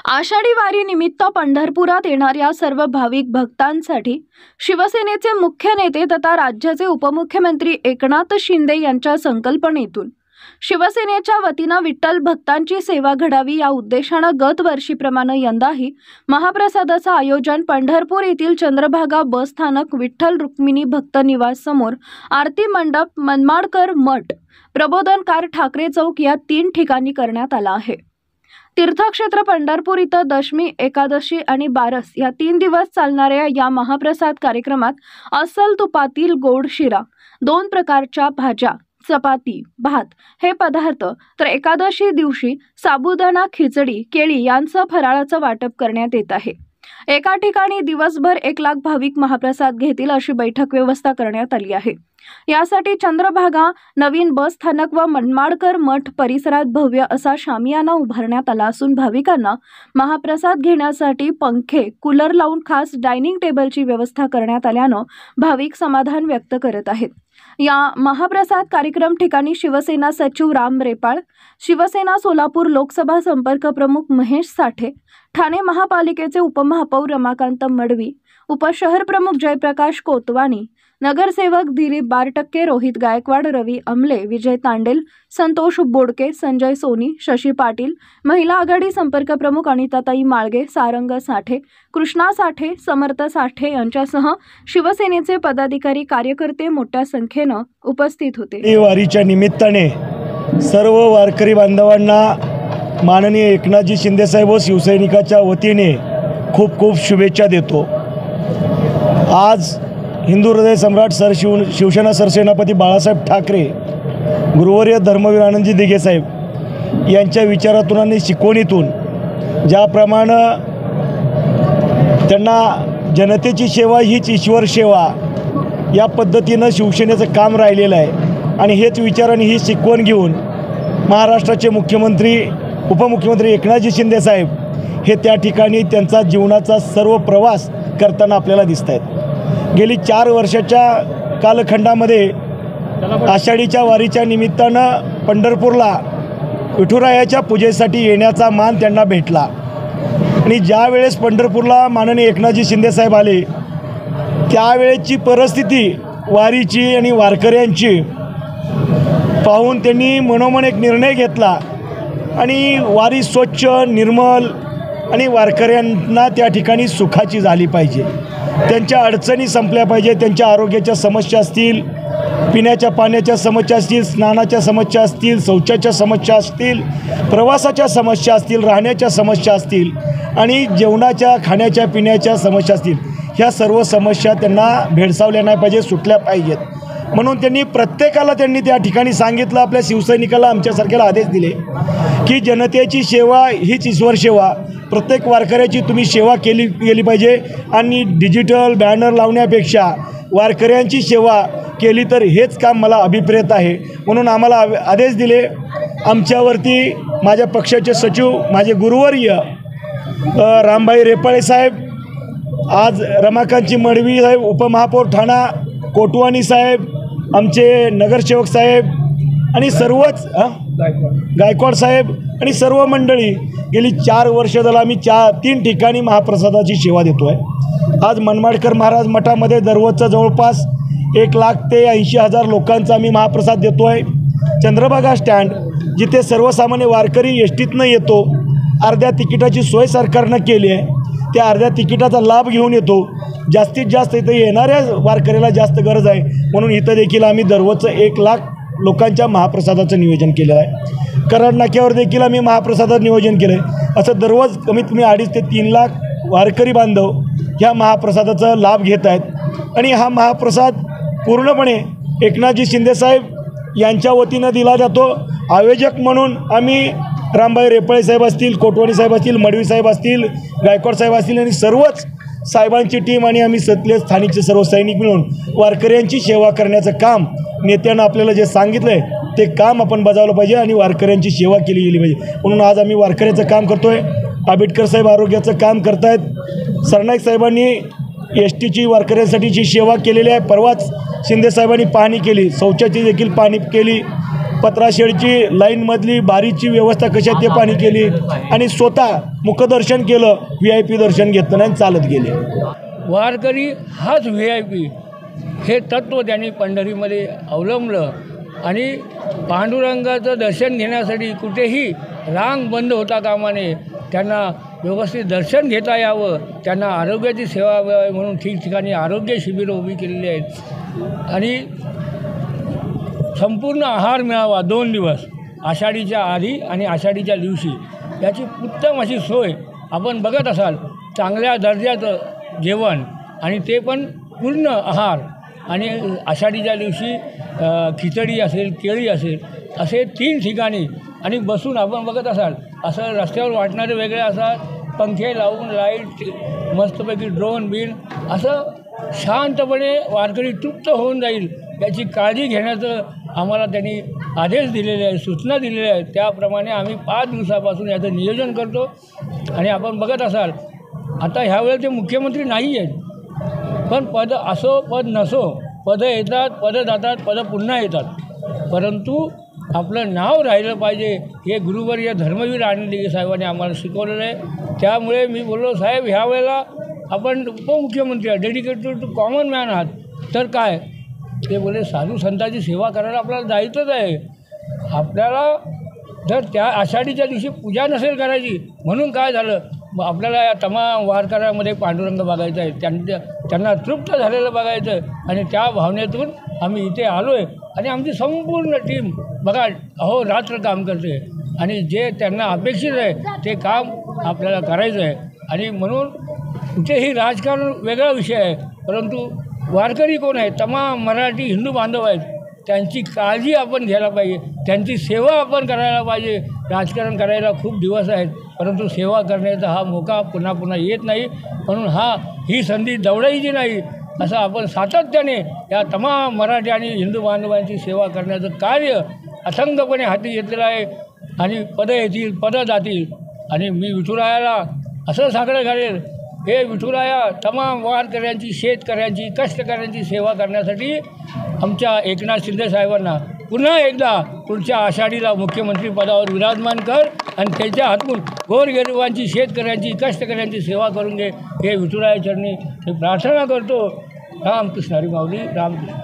आषाढी वारी निमित्त पंढरपुरात येणाऱ्या सर्व भाविक भक्तांसाठी शिवसेनेचे मुख्य नेते तथा राज्याचे उपमुख्यमंत्री एकनाथ शिंदे यांच्या संकल्पनेतून शिवसेनेच्या वतीने विठ्ठल भक्तांची सेवा घडावी या उद्देशाने गत वर्षीप्रमाणे यंदाही महाप्रसादाचे आयोजन पंढरपूर येथील चंद्रभागा बस स्थानक विठ्ठल रुक्मिणी भक्त निवास समोर आरती मंडप मनमाडकर मठ प्रबोधनकार ठाकरे चौक या 3 ठिकाणी करण्यात आला आहे। तीर्थक्षेत्र पंढरपूर इथं दशमी एकादशी आणि बारस या 3 दिवस चालणाऱ्या या महाप्रसाद कार्यक्रमात अस्सल तुपातील गोड शिरा, 2 प्रकारच्या भाज्या, चपाती, भात हे पदार्थ तर एकादशी दिवशी साबुदाणा खिचडी, केळी यांचं फराळाचं वाटप करण्यात येत आहे। एका ठिकाणी दिवसभर 1 लाख भाविक महाप्रसाद घेतील अशी बैठक व्यवस्था करण्यात आली आहे। यासाठी चंद्रभागा नवीन बस स्थानक व मनमाडकर मठ परिसरात भव्य असा शामियाना उभारण्यात आला असून भाविकांना महाप्रसाद घेण्यासाठी पंखे, कूलर लावून खास डायनिंग टेबलची व्यवस्था करण्यात आल्याने भाविक समाधान व्यक्त करत आहेत। या महाप्रसाद कार्यक्रम ठिकाणी शिवसेना सचिव राम रेपाळ, शिवसेना सोलापूर लोकसभा संपर्क प्रमुख महेश साठे, ठाणे महापालिकेचे उपमहापौर रमाकांत मडवी, उपशहर प्रमुख जयप्रकाश कोतवानी, नगरसेवक दिलीप बारटक्के, रोहित गायकवाड, रवी अमले, विजय तांडेल, संतोष बोडके, संजय सोनी, शशी पाटील, महिला आघाडी संपर्क प्रमुख अनिताताई माळगे, सारंग साठे, कृष्णा साठे, समर्थ साठे यांच्यासह शिवसेनेचे पदाधिकारी कार्यकर्ते मोठ्या संख्येने उपस्थित होते। वारीच्या निमित्ताने सर्व वारकरी बांधवांना माननीय एकनाथजी शिंदे साहेब व शिवसैनिकाच्या वतीने खूप खूप शुभेच्छा देतो। आज हिंदू हृदय सम्राट शिवसेना सरसेनापती बाळासाहेब ठाकरे, गुरुवर्य धर्मवीर आनंदजी दिघे साहेब यांच्या विचारातून आणि शिकवणीतून ज्याप्रमाणे त्यांना जनतेची सेवा हीच ईश्वर सेवा या पद्धतीनं शिवसेनेचं काम राहिलेलं आहे आणि हेच विचार आणि ही शिकवण घेऊन महाराष्ट्राचे मुख्यमंत्री उपमुख्यमंत्री एकनाथजी शिंदे साहेब हे त्या ठिकाणी त्यांचा जीवनाचा सर्व प्रवास करताना आपल्याला दिसत आहेत। गेली 4 वर्षाच्या कालखंडामध्ये आषाढीच्या वारीच्या निमित्तानं पंढरपूरला विठुरायाच्या पूजेसाठी येण्याचा मान त्यांना भेटला आणि ज्या वेळेस पंढरपूरला माननीय एकनाथजी शिंदे साहेब आले त्यावेळेची परिस्थिती वारीची आणि वारकऱ्यांची पाहून त्यांनी मनोमन एक निर्णय घेतला आणि वारी स्वच्छ निर्मल आणि वारकऱ्यांना त्या ठिकाणी सुखाची झाली पाहिजे, त्यांच्या अडचणी संपल्या पाहिजे, त्यांच्या आरोग्याच्या समस्या असतील, पिण्याच्या पाण्याच्या समस्या असतील, स्नानाच्या समस्या असतील, शौचाच्या समस्या असतील, प्रवासाच्या समस्या असतील, राहण्याच्या समस्या असतील आणि जेवणाच्या खाण्याच्या पिण्याच्या समस्या असतील, ह्या सर्व समस्या त्यांना भेडसावल्या नाही पाहिजे, सुटल्या पाहिजेत। म्हणून त्यांनी प्रत्येकाला त्या ठिकाणी सांगितलं, आपल्या शिवसैनिकाला आमच्यासारख्याला आदेश दिले की जनतेची सेवा हीच ईश्वर सेवा, प्रत्येक वारकऱ्याची तुम्ही सेवा केली पाहिजे आणि डिजिटल बॅनर लावण्यापेक्षा वारकऱ्यांची सेवा केली तर हेच काम मला अभिप्रेत आहे। म्हणून आम्हाला आदेश दिले। आमच्यावरती माझ्या पक्षाचे सचिव माझे गुरुवर्य रामभाई रेपाळे साहेब, आज रमाकांतजी मडवी साहेब, उपमहापौर ठाणा कोटवानी साहेब, आमचे नगरसेवक साहेब आणि सर्वच गायकवाड साहेब आणि सर्व मंडळी गेली 4 वर्ष झालं आम्ही 3 ठिकाणी महाप्रसादाची सेवा देतो आहे। आज मनमाडकर महाराज मठामध्ये दररोजचा जवळपास 1 लाख ते 80,000 लोकांचा आम्ही महाप्रसाद देतो आहे। चंद्रभागा स्टँड जिथे सर्वसामान्य वारकरी एसटीतनं येतो, अर्ध्या तिकिटाची सोय सरकारनं केली आहे, त्या अर्ध्या तिकिटाचा लाभ घेऊन येतो। जास्तीत जास्त इथं येणाऱ्या वारकऱ्याला जास्त गरज आहे म्हणून इथं देखील आम्ही दररोजचं 1 लाख लोकांच्या महाप्रसादाचं नियोजन केलेलं आहे। कराड नाक्यावर देखील आम्ही महाप्रसादाचं नियोजन केलं आहे। असं दररोज कमीत कमी 2.5 ते 3 लाख वारकरी बांधव ह्या महाप्रसादाचा लाभ घेत आहेत आणि हा महाप्रसाद पूर्णपणे एकनाथजी शिंदे साहेब यांच्या वतीनं दिला जातो। आयोजक म्हणून आम्ही रामभाई रेपाळे साहेब असतील, कोटवानी साहेब असतील, मडवी साहेब असतील, गायकवाड साहेब असतील आणि सर्वच साहेबांची टीम आणि आम्ही सतले स्थानिकचे सर्व सैनिक मिळून वारकऱ्यांची सेवा करण्याचं काम नेत्यांना आपल्याला जे सांगितलं आहे ते काम आपण बजावलं पाहिजे आणि वारकऱ्यांची सेवा केली गेली पाहिजे। म्हणून आज आम्ही वारकऱ्याचं काम करतो आहे। आंबेडकर साहेब आरोग्याचं काम करत आहेत। सरनाईक साहेबांनी एसटीची वारकऱ्यांसाठीची सेवा केलेली आहे। परवाच शिंदे साहेबांनी पाहणी केली, शौचाची देखील पाहणी केली पत्राशेडची लाईनमधली बारीची व्यवस्था कशा ते पाणी केली आणि स्वतः मुखदर्शन केलं, VIP दर्शन घेतलं नाही, चालत गेले. वारकरी हाच VIP हे तत्त्व त्यांनी पंढरीमध्ये अवलंबलं आणि पांडुरंगाचं दर्शन घेण्यासाठी कुठेही रांग बंद होता कामा नये. त्यांना व्यवस्थित दर्शन घेता यावं, त्यांना आरोग्याची सेवा व्हावी म्हणून ठिकठिकाणी आरोग्य शिबिरं उभी केलेली आहेत आणि संपूर्ण आहार मिळावा 2 दिवस आषाढीच्या आधी आणि आषाढीच्या दिवशी याची उत्तम अशी सोय आपण बघत असाल. चांगल्या दर्जाचं जेवण आणि ते पण पूर्ण आहार आणि आषाढीच्या दिवशी खिचडी असेल, केळी असेल असे 3 ठिकाणी आणि बसून आपण बघत असाल असं रस्त्यावर वाटणारे वेगळे असतात, पंखे लावून लाईट मस्तपैकी ड्रोन बिन असं शांतपणे वारकरी तृप्त होऊन जाईल याची काळजी घेण्याचं आम्हाला त्यांनी आदेश दिलेले आहे, सूचना दिलेल्या आहेत. त्याप्रमाणे आम्ही 5 दिवसापासून याचं नियोजन करतो आणि आपण बघत असाल आता ह्यावेळेस ते मुख्यमंत्री नाही आहेत, पण पद असो पद नसो, पदं येतात, पदं जातात, पदं पुन्हा येतात, परंतु आपलं नाव राहिलं पाहिजे हे गुरुवर्य धर्मवीर आनंदगी साहेबांनी आम्हाला शिकवलेलं आहे. त्यामुळे मी बोललो, साहेब ह्या वेळेला आपण उपमुख्यमंत्री आहात, डेडिकेटेड टू कॉमन मॅन आहात, तर काय ते बोले साधू संतांची सेवा करायला आपल्याला जायचंच आहे. आपल्याला जर त्या आषाढीच्या दिवशी पूजा नसेल करायची म्हणून काय झालं, मग आपल्याला या तमाम वारकऱ्यामध्ये पांडुरंग बघायचं आहे, त्यांना तृप्त झालेलं बघायचं आणि त्या भावनेतून आम्ही इथे आलो आहे आणि आमची संपूर्ण टीम बघा अहोरात्र काम करते आणि जे त्यांना अपेक्षित आहे ते काम आपल्याला करायचं आहे. आणि म्हणून कुठेही राजकारण वेगळा विषय आहे, परंतु वारकरी कोण आहे, तमाम मराठी हिंदू बांधव आहेत, त्यांची काळजी आपण घ्यायला पाहिजे, त्यांची सेवा आपण करायला पाहिजे. राजकारण करायला खूप दिवस आहेत, परंतु सेवा करण्याचा हा मौका पुन्हा पुन्हा येत नाही, म्हणून ही संधी दवडायची नाही. असं आपण सातत्याने या तमाम मराठी आणि हिंदू बांधवांची सेवा करण्याचं कार्य असंख्यपणे हाती घेतलेलं आहे आणि पदं येतील, पदं जातील आणि मी विठुरायाला असं साकडं घालेल, हे विठुराया तमाम वारकऱ्यांची, शेतकऱ्यांची, कष्टकऱ्यांची सेवा करण्यासाठी आमच्या एकनाथ शिंदे साहेबांना पुन्हा एकदा पुढच्या आषाढीला मुख्यमंत्री पदावर विराजमान कर आणि त्यांच्या हातून गोरगरिबांची, शेतकऱ्यांची, कष्टकऱ्यांची सेवा करून घे हे विठुराया चरणी मी प्रार्थना करतो. रामकृष्ण हरी माऊली, रामकृष्ण.